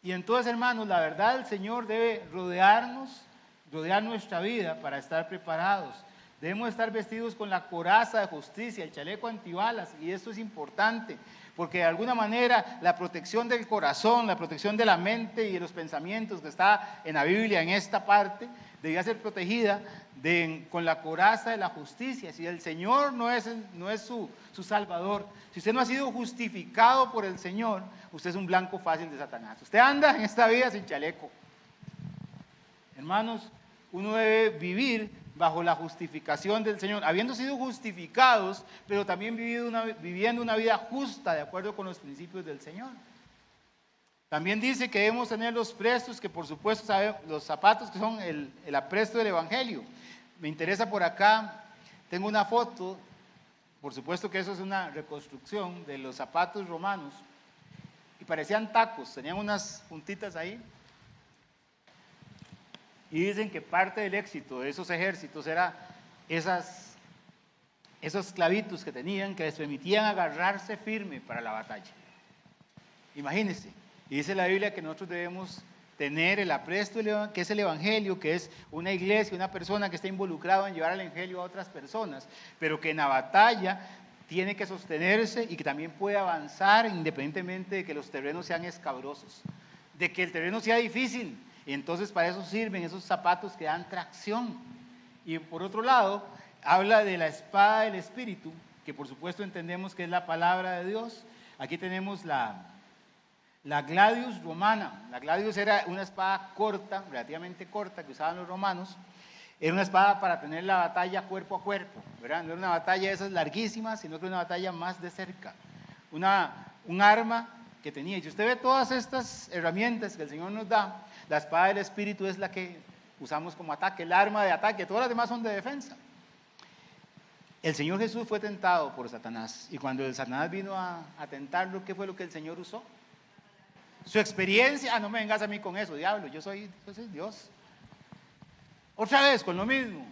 Y entonces, hermanos, la verdad, el Señor debe rodear nuestra vida para estar preparados. Debemos estar vestidos con la coraza de justicia, el chaleco antibalas, y esto es importante, porque de alguna manera la protección del corazón, la protección de la mente y de los pensamientos que está en la Biblia, en esta parte, debía ser protegida con la coraza de la justicia. Si el Señor no es su Salvador, si usted no ha sido justificado por el Señor, usted es un blanco fácil de Satanás. Usted anda en esta vida sin chaleco. Hermanos, uno debe vivir bajo la justificación del Señor, habiendo sido justificados, pero también viviendo una vida justa de acuerdo con los principios del Señor. También dice que debemos tener los prestos, que por supuesto los zapatos que son el apresto del Evangelio. Me interesa por acá, tengo una foto, por supuesto que eso es una reconstrucción de los zapatos romanos, y parecían tacos, tenían unas puntitas ahí. Y dicen que parte del éxito de esos ejércitos era esos clavitos que tenían que les permitían agarrarse firme para la batalla. Imagínense. Y dice la Biblia que nosotros debemos tener el apresto, que es el Evangelio, que es una iglesia, una persona que está involucrada en llevar el Evangelio a otras personas, pero que en la batalla tiene que sostenerse y que también puede avanzar independientemente de que los terrenos sean escabrosos, de que el terreno sea difícil. Y entonces para eso sirven esos zapatos que dan tracción. Y por otro lado, habla de la espada del Espíritu, que por supuesto entendemos que es la palabra de Dios. Aquí tenemos la gladius romana. La gladius era una espada corta, relativamente corta, que usaban los romanos. Era una espada para tener la batalla cuerpo a cuerpo, ¿verdad? No era una batalla de esas larguísimas, sino que era una batalla más de cerca. Un arma que tenía. Y si usted ve todas estas herramientas que el Señor nos da, la espada del Espíritu es la que usamos como ataque, el arma de ataque, todas las demás son de defensa. El Señor Jesús fue tentado por Satanás, y cuando el Satanás vino a tentarlo, ¿qué fue lo que el Señor usó? Su experiencia. No me vengas a mí con eso, diablo, yo soy Dios. Otra vez con lo mismo.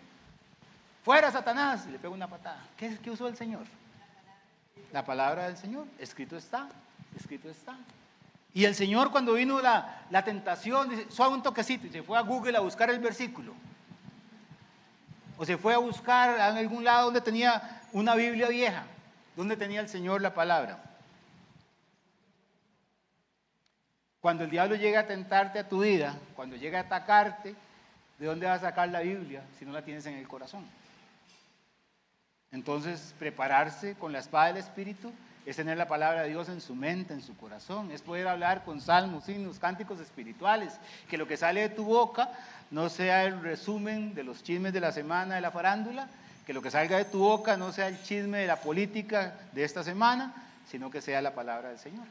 Fuera Satanás, y le pego una patada. ¿Qué usó el Señor? La palabra del Señor. Escrito está, escrito está. Y el Señor, cuando vino la tentación, dice, suave un toquecito, y se fue a Google a buscar el versículo. O se fue a buscar en algún lado donde tenía una Biblia vieja, donde tenía el Señor la palabra. Cuando el diablo llega a tentarte a tu vida, cuando llega a atacarte, ¿de dónde vas a sacar la Biblia si no la tienes en el corazón? Entonces, prepararse con la espada del Espíritu es tener la palabra de Dios en su mente, en su corazón, es poder hablar con salmos, himnos, cánticos espirituales, que lo que sale de tu boca no sea el resumen de los chismes de la semana de la farándula, que lo que salga de tu boca no sea el chisme de la política de esta semana, sino que sea la palabra del Señor.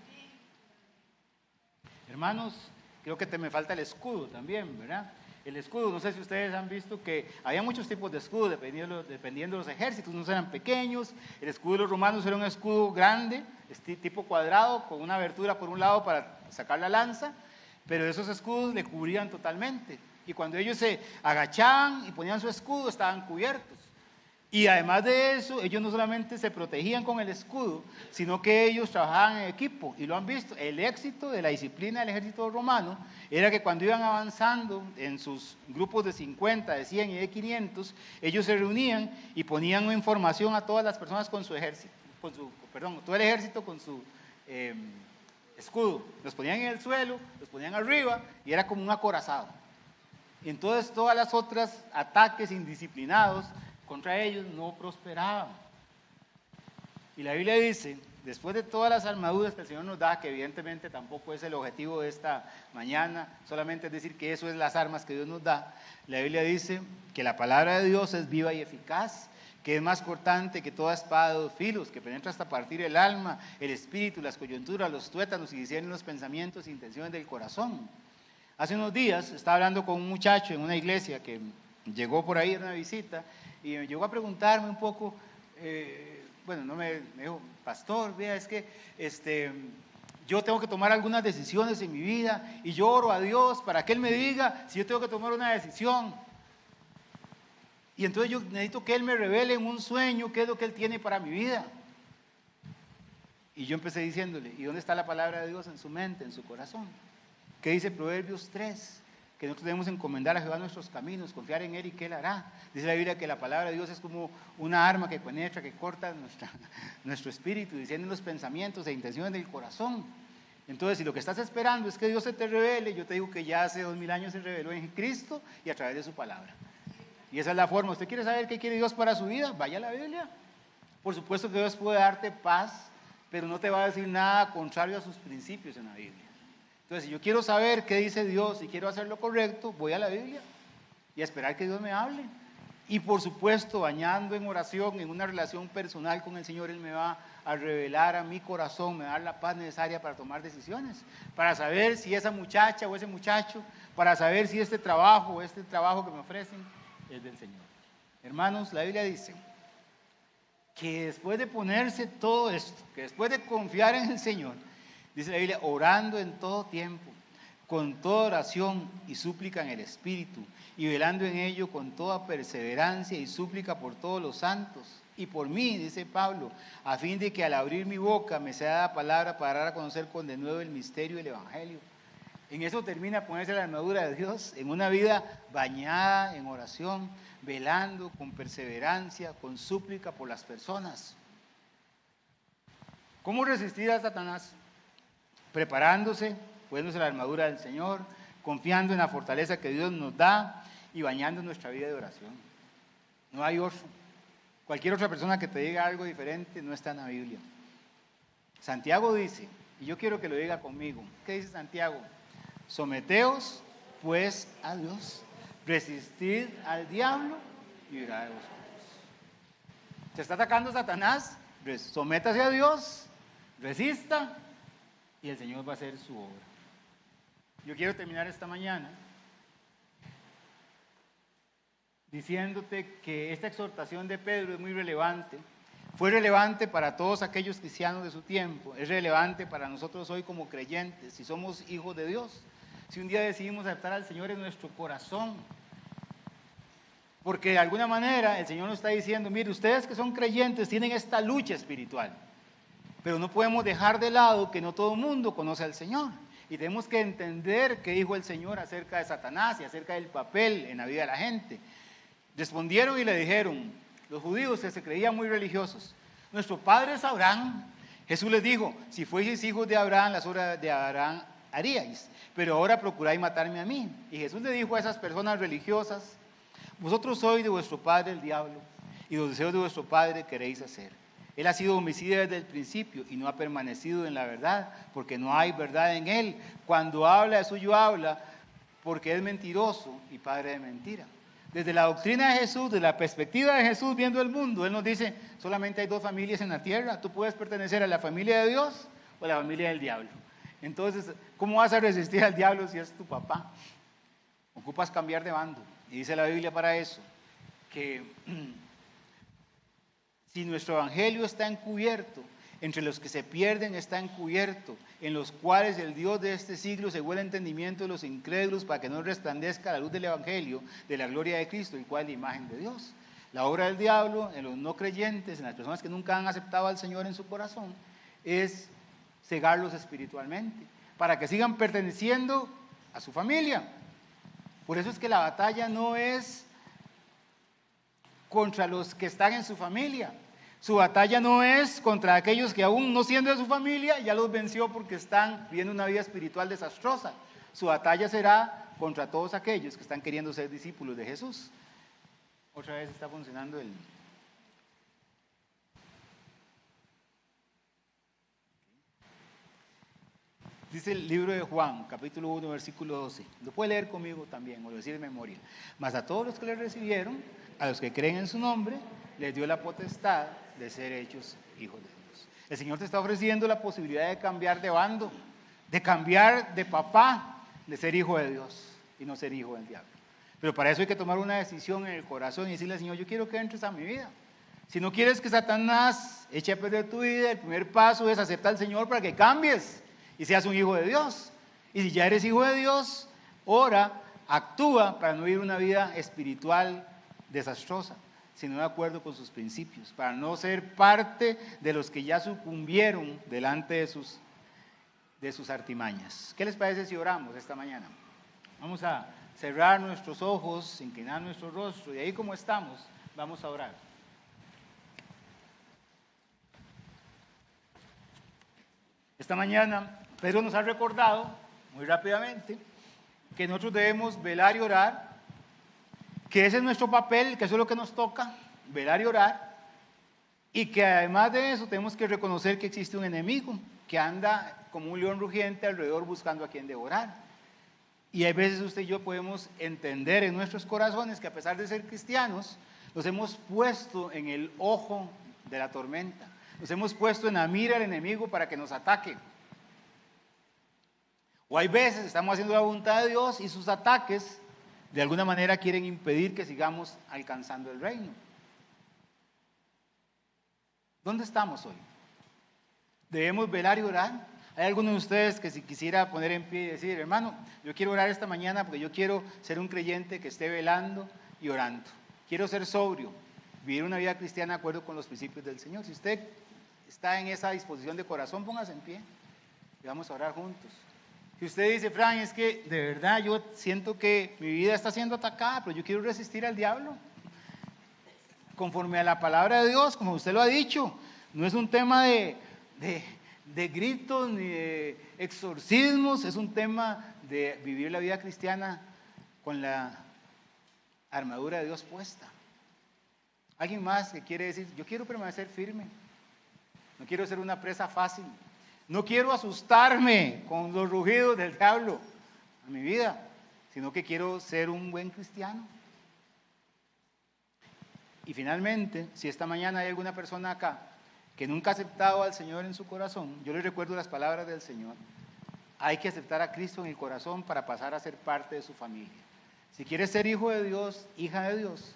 Hermanos, creo que me falta el escudo también, ¿verdad? El escudo, no sé si ustedes han visto que había muchos tipos de escudo dependiendo de los ejércitos, unos eran pequeños, el escudo de los romanos era un escudo grande, tipo cuadrado, con una abertura por un lado para sacar la lanza, pero esos escudos le cubrían totalmente, y cuando ellos se agachaban y ponían su escudo, estaban cubiertos. Y además de eso, ellos no solamente se protegían con el escudo, sino que ellos trabajaban en equipo, y lo han visto. El éxito de la disciplina del ejército romano era que cuando iban avanzando en sus grupos de 50, de 100 y de 500, ellos se reunían y ponían información a todas las personas con su ejército, todo el ejército con su escudo. Los ponían en el suelo, los ponían arriba, y era como un acorazado. Entonces todas las otras ataques indisciplinados contra ellos no prosperaban. Y la Biblia dice, después de todas las armaduras que el Señor nos da, que evidentemente tampoco es el objetivo de esta mañana, solamente es decir que eso es las armas que Dios nos da, la Biblia dice que la palabra de Dios es viva y eficaz, que es más cortante que toda espada de dos filos, que penetra hasta partir el alma, el espíritu, las coyunturas, los tuétanos y discierne los pensamientos e intenciones del corazón. Hace unos días estaba hablando con un muchacho en una iglesia que llegó por ahí en una visita y me llegó a preguntarme un poco, me dijo, pastor, vea, es que yo tengo que tomar algunas decisiones en mi vida y yo oro a Dios para que Él me diga si yo tengo que tomar una decisión. Y entonces yo necesito que Él me revele en un sueño qué es lo que Él tiene para mi vida. Y yo empecé diciéndole, ¿y dónde está la palabra de Dios en su mente, en su corazón? ¿Qué dice Proverbios 3? Que nosotros debemos encomendar a Jehová nuestros caminos, confiar en Él y que Él hará. Dice la Biblia que la palabra de Dios es como una arma que penetra, que corta nuestro espíritu, diciendo los pensamientos e intenciones del corazón. Entonces, si lo que estás esperando es que Dios se te revele, yo te digo que ya hace 2000 años se reveló en Cristo y a través de su palabra. Y esa es la forma. ¿Usted quiere saber qué quiere Dios para su vida? Vaya a la Biblia. Por supuesto que Dios puede darte paz, pero no te va a decir nada contrario a sus principios en la Biblia. Entonces, si yo quiero saber qué dice Dios y quiero hacer lo correcto, voy a la Biblia y a esperar que Dios me hable. Y por supuesto, bañando en oración, en una relación personal con el Señor, Él me va a revelar a mi corazón, me va a dar la paz necesaria para tomar decisiones, para saber si esa muchacha o ese muchacho, para saber si este trabajo que me ofrecen es del Señor. Hermanos, la Biblia dice que después de ponerse todo esto, que después de confiar en el Señor, dice la Biblia, orando en todo tiempo, con toda oración y súplica en el Espíritu, y velando en ello con toda perseverancia y súplica por todos los santos, y por mí, dice Pablo, a fin de que al abrir mi boca me sea dada palabra para dar a conocer con denuedo el misterio del Evangelio. En eso termina ponerse la armadura de Dios, en una vida bañada en oración, velando con perseverancia, con súplica por las personas. ¿Cómo resistir a Satanás? Preparándose, poniéndose la armadura del Señor, confiando en la fortaleza que Dios nos da y bañando nuestra vida de oración. No hay otro. Cualquier otra persona que te diga algo diferente no está en la Biblia. Santiago dice, y yo quiero que lo diga conmigo, ¿qué dice Santiago? Someteos pues a Dios, resistid al diablo y huirá de vosotros. ¿Se está atacando Satanás? Sométase a Dios, resista y el Señor va a hacer su obra. Yo quiero terminar esta mañana diciéndote que esta exhortación de Pedro es muy relevante. Fue relevante para todos aquellos cristianos de su tiempo, es relevante para nosotros hoy como creyentes, si somos hijos de Dios, si un día decidimos aceptar al Señor en nuestro corazón. Porque de alguna manera el Señor nos está diciendo, mire, ustedes que son creyentes tienen esta lucha espiritual, pero no podemos dejar de lado que no todo el mundo conoce al Señor. Y tenemos que entender qué dijo el Señor acerca de Satanás y acerca del papel en la vida de la gente. Respondieron y le dijeron, los judíos que se creían muy religiosos, nuestro padre es Abraham. Jesús les dijo, si fueseis hijos de Abraham, las obras de Abraham haríais, pero ahora procuráis matarme a mí. Y Jesús le dijo a esas personas religiosas, vosotros sois de vuestro padre el diablo, y los deseos de vuestro padre queréis hacer. Él ha sido homicida desde el principio y no ha permanecido en la verdad, porque no hay verdad en él. Cuando habla de suyo habla, porque es mentiroso y padre de mentira. Desde la doctrina de Jesús, desde la perspectiva de Jesús viendo el mundo, Él nos dice, solamente hay dos familias en la tierra. Tú puedes pertenecer a la familia de Dios o a la familia del diablo. Entonces, ¿cómo vas a resistir al diablo si es tu papá? Ocupas cambiar de bando. Y dice la Biblia para eso, que si nuestro evangelio está encubierto, entre los que se pierden está encubierto, en los cuales el Dios de este siglo cegó el entendimiento de los incrédulos para que no resplandezca la luz del evangelio de la gloria de Cristo, el cual es la imagen de Dios. La obra del diablo en los no creyentes, en las personas que nunca han aceptado al Señor en su corazón, es cegarlos espiritualmente, para que sigan perteneciendo a su familia. Por eso es que la batalla no es contra los que están en su familia. Su batalla no es contra aquellos que aún no siendo de su familia, ya los venció porque están viviendo una vida espiritual desastrosa. Su batalla será contra todos aquellos que están queriendo ser discípulos de Jesús. Otra vez está funcionando el... Dice el libro de Juan, capítulo 1, versículo 12. Lo puede leer conmigo también, o lo decir de memoria. Mas a todos los que le recibieron, a los que creen en su nombre, les dio la potestad de ser hechos hijos de Dios. El Señor te está ofreciendo la posibilidad de cambiar de bando, de cambiar de papá, de ser hijo de Dios y no ser hijo del diablo. Pero para eso hay que tomar una decisión en el corazón y decirle al Señor, yo quiero que entres a mi vida. Si no quieres que Satanás eche a perder tu vida, el primer paso es aceptar al Señor para que cambies y seas un hijo de Dios. Y si ya eres hijo de Dios, ora, actúa para no vivir una vida espiritual desastrosa, sino de acuerdo con sus principios, para no ser parte de los que ya sucumbieron delante de sus artimañas. ¿Qué les parece si oramos esta mañana? Vamos a cerrar nuestros ojos, inclinar nuestro rostro, y ahí como estamos, vamos a orar. Esta mañana Pedro nos ha recordado muy rápidamente que nosotros debemos velar y orar, que ese es nuestro papel, que eso es lo que nos toca, velar y orar, y que además de eso tenemos que reconocer que existe un enemigo que anda como un león rugiente alrededor buscando a quien devorar. Y hay veces usted y yo podemos entender en nuestros corazones que a pesar de ser cristianos, nos hemos puesto en el ojo de la tormenta, nos hemos puesto en la mira del enemigo para que nos ataque. O hay veces estamos haciendo la voluntad de Dios y sus ataques de alguna manera quieren impedir que sigamos alcanzando el reino. ¿Dónde estamos hoy? Debemos velar y orar. Hay algunos de ustedes que si quisiera poner en pie y decir, hermano, yo quiero orar esta mañana porque yo quiero ser un creyente que esté velando y orando. Quiero ser sobrio, vivir una vida cristiana de acuerdo con los principios del Señor. Si usted está en esa disposición de corazón, póngase en pie y vamos a orar juntos. Si usted dice, Fran, es que de verdad yo siento que mi vida está siendo atacada, pero yo quiero resistir al diablo, conforme a la palabra de Dios, como usted lo ha dicho, no es un tema de gritos ni de exorcismos, es un tema de vivir la vida cristiana con la armadura de Dios puesta. Alguien más que quiere decir, yo quiero permanecer firme, no quiero ser una presa fácil, no quiero asustarme con los rugidos del diablo a mi vida, sino que quiero ser un buen cristiano. Y finalmente, si esta mañana hay alguna persona acá que nunca ha aceptado al Señor en su corazón, yo les recuerdo las palabras del Señor. Hay que aceptar a Cristo en el corazón para pasar a ser parte de su familia. Si quieres ser hijo de Dios, hija de Dios,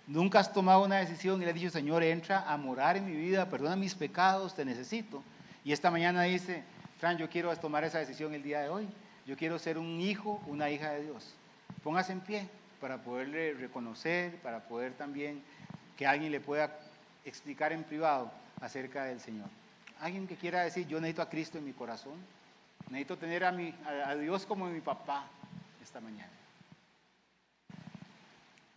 nunca has tomado una decisión y le has dicho, Señor, entra a morar en mi vida, perdona mis pecados, te necesito. Y esta mañana dice, Fran, yo quiero tomar esa decisión el día de hoy. Yo quiero ser un hijo, una hija de Dios. Póngase en pie para poderle reconocer, para poder también que alguien le pueda explicar en privado acerca del Señor. Alguien que quiera decir, yo necesito a Cristo en mi corazón, necesito tener a Dios como mi papá esta mañana.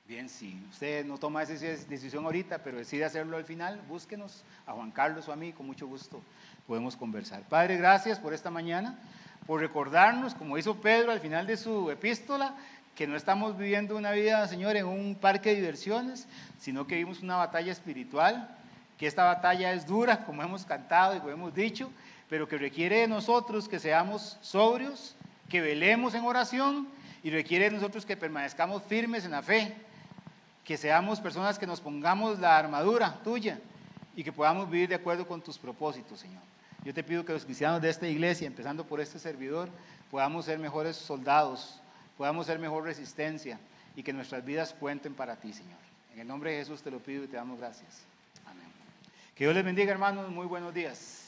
Bien, si usted no toma esa decisión ahorita, pero decide hacerlo al final, búsquenos a Juan Carlos o a mí, con mucho gusto podemos conversar. Padre, gracias por esta mañana, por recordarnos, como hizo Pedro al final de su epístola, que no estamos viviendo una vida, Señor, en un parque de diversiones, sino que vivimos una batalla espiritual, que esta batalla es dura, como hemos cantado y como hemos dicho, pero que requiere de nosotros que seamos sobrios, que velemos en oración y requiere de nosotros que permanezcamos firmes en la fe, que seamos personas que nos pongamos la armadura tuya y que podamos vivir de acuerdo con tus propósitos, Señor. Yo te pido que los cristianos de esta iglesia, empezando por este servidor, podamos ser mejores soldados, podamos ser mejor resistencia y que nuestras vidas cuenten para ti, Señor. En el nombre de Jesús te lo pido y te damos gracias. Amén. Que Dios les bendiga, hermanos. Muy buenos días.